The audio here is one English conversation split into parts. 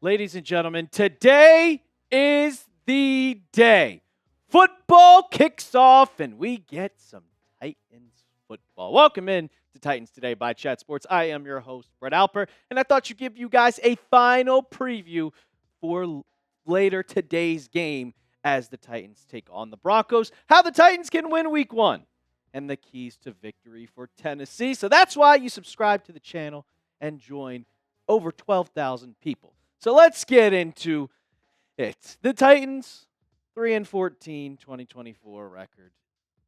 Ladies and gentlemen, today is the day. Football kicks off and we get some Titans football. Welcome in to Titans Today by Chat Sports. I am your host, Brett Alper, and I thought you'd give you guys a final preview for later today's game as the Titans take on the Broncos, how the Titans can win week one, and the keys to victory for Tennessee. So that's why you subscribe to the channel and join over 12,000 people. So let's get into it. The Titans, 3-14, 2024 record.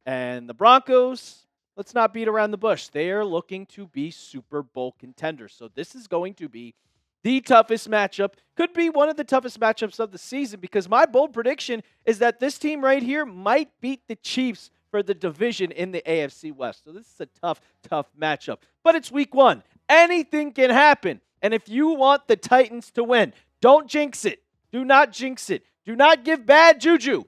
And the Broncos, let's not beat around the bush. They are looking to be Super Bowl contenders. So this is going to be the toughest matchup. Could be one of the toughest matchups of the season because my bold prediction is that this team right here might beat the Chiefs for the division in the AFC West. So this is a tough matchup. But it's week one. Anything can happen. And if you want the Titans to win, don't jinx it. Do not jinx it. Do not give bad juju.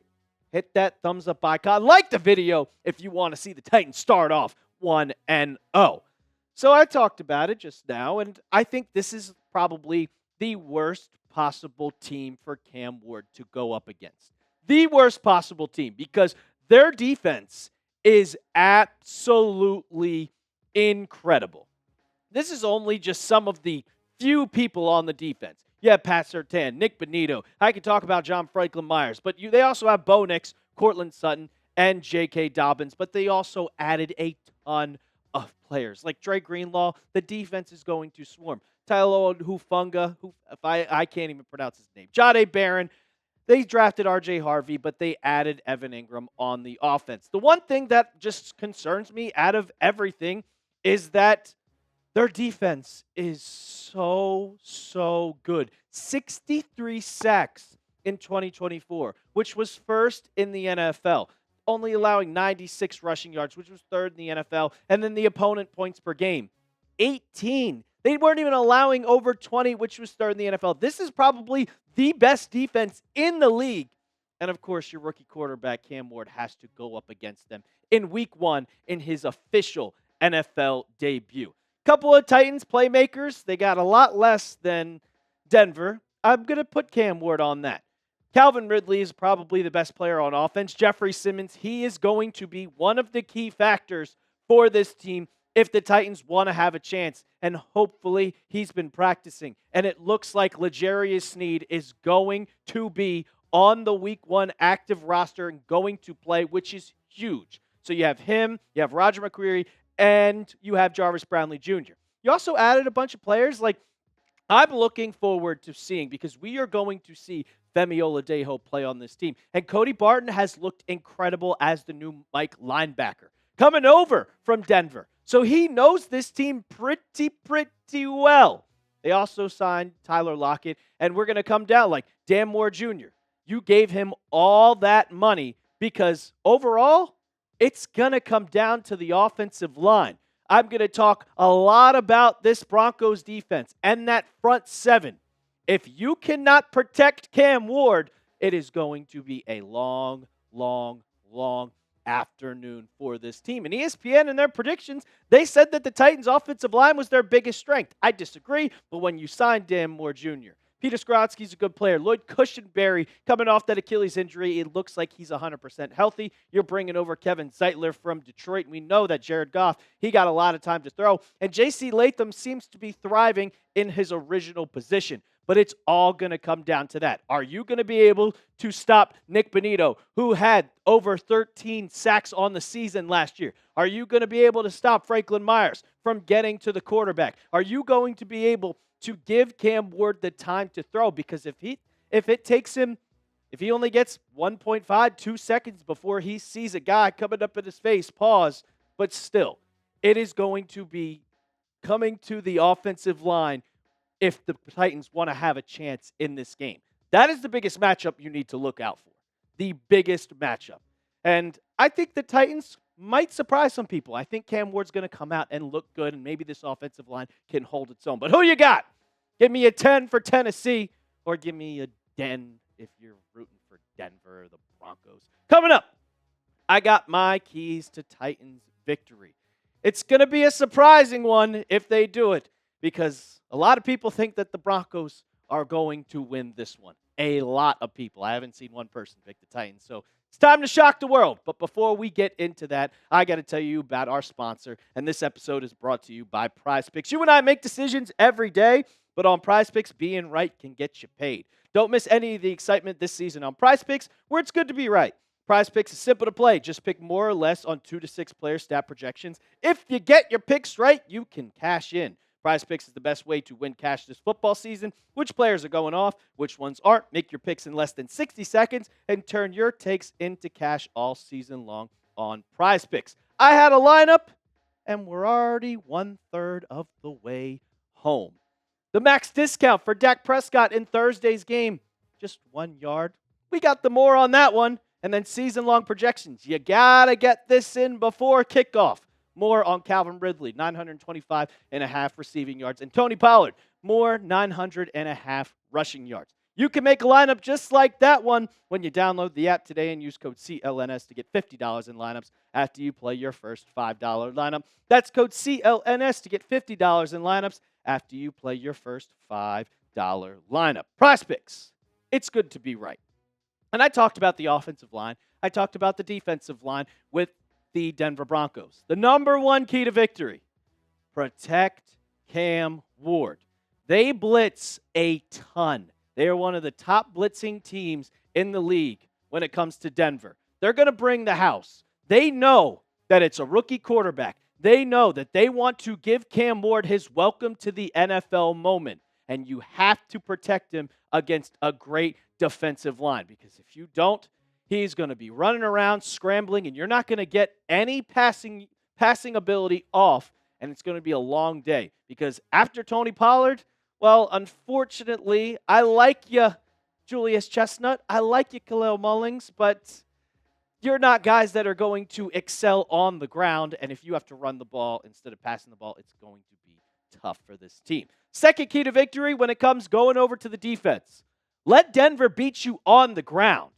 Hit that thumbs up icon. Like the video if you want to see the Titans start off 1-0. So I talked about it just now, and I think this is probably the worst possible team for Cam Ward to go up against. The worst possible team because their defense is absolutely incredible. This is only just some of the few people on the defense. You have Pat Surtain, Nick Bonito. I could talk about John Franklin Myers, but they also have Bo Nix, Cortland Sutton, and J.K. Dobbins, but they also added a ton of players. Like Dre Greenlaw, the defense is going to swarm. Tyler Hufunga, I can't even pronounce his name. Jade Barron. They drafted R.J. Harvey, but they added Evan Ingram on the offense. The one thing that just concerns me out of everything is that their defense is so good. 63 sacks in 2024, which was first in the NFL, only allowing 96 rushing yards, which was third in the NFL, and then the opponent points per game, 18. They weren't even allowing over 20, which was third in the NFL. This is probably the best defense in the league. And, of course, your rookie quarterback, Cam Ward, has to go up against them in week one in his official NFL debut. Couple of Titans playmakers. They got a lot less than Denver. I'm going to put Cam Ward on that. Calvin Ridley is probably the best player on offense. Jeffery Simmons, he is going to be one of the key factors for this team if the Titans want to have a chance. And hopefully he's been practicing. And it looks like L'Jarius Sneed is going to be on the week one active roster and going to play, which is huge. So you have him, you have Roger McCreary, and you have Jarvis Brownlee Jr. You also added a bunch of players like I'm looking forward to seeing because we are going to see Femi Oledejo play on this team. And Cody Barton has looked incredible as the new Mike linebacker coming over from Denver. So he knows this team pretty well. They also signed Tyler Lockett, and we're going to come down like Dan Moore Jr. You gave him all that money because overall, it's going to come down to the offensive line. I'm going to talk a lot about this Broncos defense and that front seven. If you cannot protect Cam Ward, it is going to be a long afternoon for this team. And ESPN, in their predictions, they said that the Titans' offensive line was their biggest strength. I disagree, but when you sign Dan Moore Jr., Peter Skoronski's a good player. Lloyd Cushenberry coming off that Achilles injury. It looks like he's 100% healthy. You're bringing over Kevin Zeitler from Detroit. We know that Jared Goff, he got a lot of time to throw. And J.C. Latham seems to be thriving in his original position. But it's all going to come down to that. Are you going to be able to stop Nick Bonito, who had over 13 sacks on the season last year? Are you going to be able to stop Franklin Myers from getting to the quarterback? Are you going to be able to give Cam Ward the time to throw? Because if he only gets 1.5, 2 seconds before he sees a guy coming up in his face, pause, but still, it is going to be coming to the offensive line if the Titans want to have a chance in this game. That is the biggest matchup you need to look out for. The biggest matchup. And I think the Titans might surprise some people. I think Cam Ward's going to come out and look good, and maybe this offensive line can hold its own. But who you got? Give me a 10 for Tennessee, or give me a den if you're rooting for Denver or the Broncos. Coming up, I got my keys to Titans victory. It's going to be a surprising one if they do it, because a lot of people think that the Broncos are going to win this one. A lot of people. I haven't seen one person pick the Titans. So it's time to shock the world. But before we get into that, I got to tell you about our sponsor. And this episode is brought to you by PrizePicks. You and I make decisions every day, but on PrizePicks, being right can get you paid. Don't miss any of the excitement this season on PrizePicks, where it's good to be right. PrizePicks is simple to play. Just pick more or less on 2 to 6 player stat projections. If you get your picks right, you can cash in. PrizePicks is the best way to win cash this football season. Which players are going off, which ones aren't. Make your picks in less than 60 seconds and turn your takes into cash all season long on PrizePicks. I had a lineup, and we're already 1/3 of the way home. The max discount for Dak Prescott in Thursday's game, just 1 yard. We got the more on that one. And then season-long projections. You got to get this in before kickoff. More on Calvin Ridley, 925.5 receiving yards. And Tony Pollard, more 900.5 rushing yards. You can make a lineup just like that one when you download the app today and use code CLNS to get $50 in lineups after you play your first $5 lineup. That's code CLNS to get $50 in lineups after you play your first $5 lineup. PrizePicks. It's good to be right. And I talked about the offensive line. I talked about the defensive line with the Denver Broncos. The number one key to victory, protect Cam Ward. They blitz a ton. They are one of the top blitzing teams in the league when it comes to Denver. They're going to bring the house. They know that it's a rookie quarterback. They know that they want to give Cam Ward his welcome to the NFL moment. And you have to protect him against a great defensive line, because if you don't, he's going to be running around, scrambling, and you're not going to get any passing ability off, and it's going to be a long day. Because after Tony Pollard, well, unfortunately, I like you, Julius Chestnut. I like you, Khalil Mullings, but you're not guys that are going to excel on the ground, and if you have to run the ball instead of passing the ball, it's going to be tough for this team. Second key to victory when it comes going over to the defense. Let Denver beat you on the ground,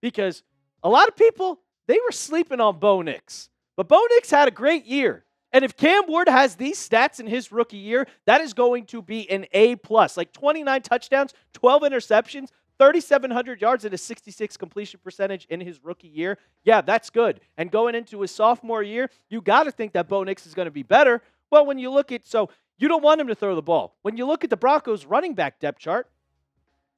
because a lot of people, they were sleeping on Bo Nix. But Bo Nix had a great year. And if Cam Ward has these stats in his rookie year, that is going to be an A+. Like 29 touchdowns, 12 interceptions, 3,700 yards, and a 66 completion percentage in his rookie year. Yeah, that's good. And going into his sophomore year, you got to think that Bo Nix is going to be better. Well, when you look at, so you don't want him to throw the ball. When you look at the Broncos running back depth chart,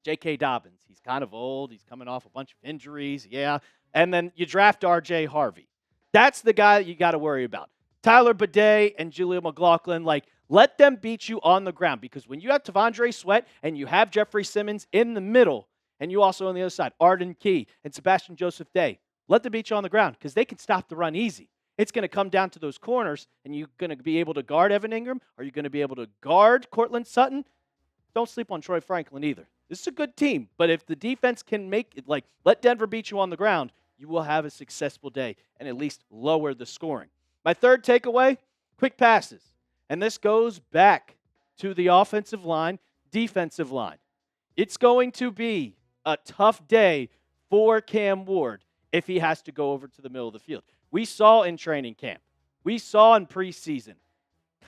J.K. Dobbins, he's kind of old. He's coming off a bunch of injuries. Yeah. And then you draft R.J. Harvey. That's the guy that you got to worry about. Tyler Bidet and Julia McLaughlin, let them beat you on the ground, because when you have Tavondre Sweat and you have Jeffery Simmons in the middle, and you also on the other side, Arden Key and Sebastian Joseph Day, let them beat you on the ground, because they can stop the run easy. It's going to come down to those corners, and you're going to be able to guard Evan Ingram. Are you going to be able to guard Cortland Sutton? Don't sleep on Troy Franklin either. This is a good team, but if the defense can make it, let Denver beat you on the ground, you will have a successful day and at least lower the scoring. My third takeaway, quick passes. And this goes back to the offensive line, defensive line. It's going to be a tough day for Cam Ward if he has to go over to the middle of the field. We saw in training camp. We saw in preseason.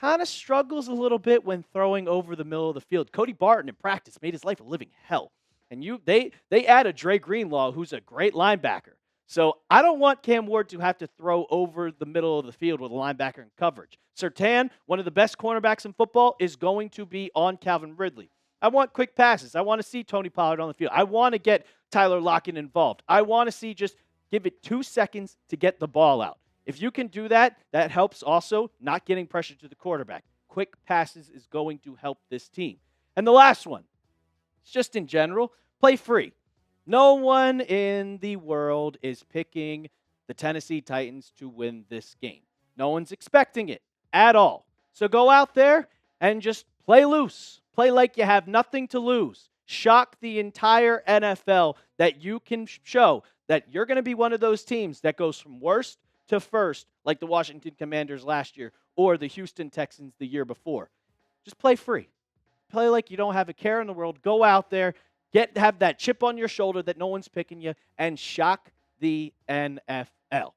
Kind of struggles a little bit when throwing over the middle of the field. Cody Barton in practice made his life a living hell. And they added Dre Greenlaw, who's a great linebacker. So I don't want Cam Ward to have to throw over the middle of the field with a linebacker in coverage. Surtain, one of the best cornerbacks in football, is going to be on Calvin Ridley. I want quick passes. I want to see Tony Pollard on the field. I want to get Tyler Lockett involved. I want to see just give it 2 seconds to get the ball out. If you can do that, that helps also not getting pressure to the quarterback. Quick passes is going to help this team. And the last one, just in general, play free. No one in the world is picking the Tennessee Titans to win this game. No one's expecting it at all. So go out there and just play loose. Play like you have nothing to lose. Shock the entire NFL that you can show that you're going to be one of those teams that goes from worst to first, like the Washington Commanders last year or the Houston Texans the year before. Just play free. Play like you don't have a care in the world. Go out there, have that chip on your shoulder that no one's picking you, and shock the NFL.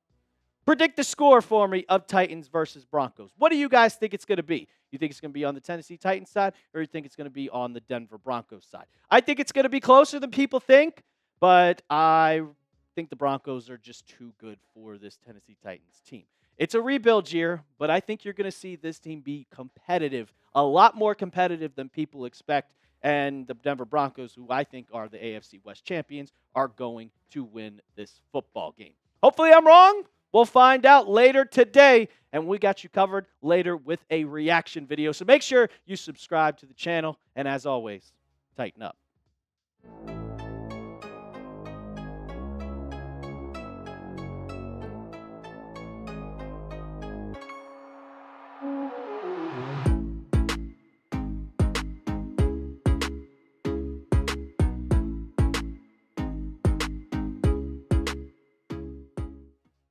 Predict the score for me of Titans versus Broncos. What do you guys think it's going to be? You think it's going to be on the Tennessee Titans side, or you think it's going to be on the Denver Broncos side? I think it's going to be closer than people think, but I think the Broncos are just too good for this Tennessee Titans team. It's a rebuild year, but I think you're going to see this team be competitive, a lot more competitive than people expect. And the Denver Broncos, who I think are the AFC West champions, are going to win this football game. Hopefully I'm wrong. We'll find out later today, and we got you covered later with a reaction video. So make sure you subscribe to the channel, and as always, tighten up.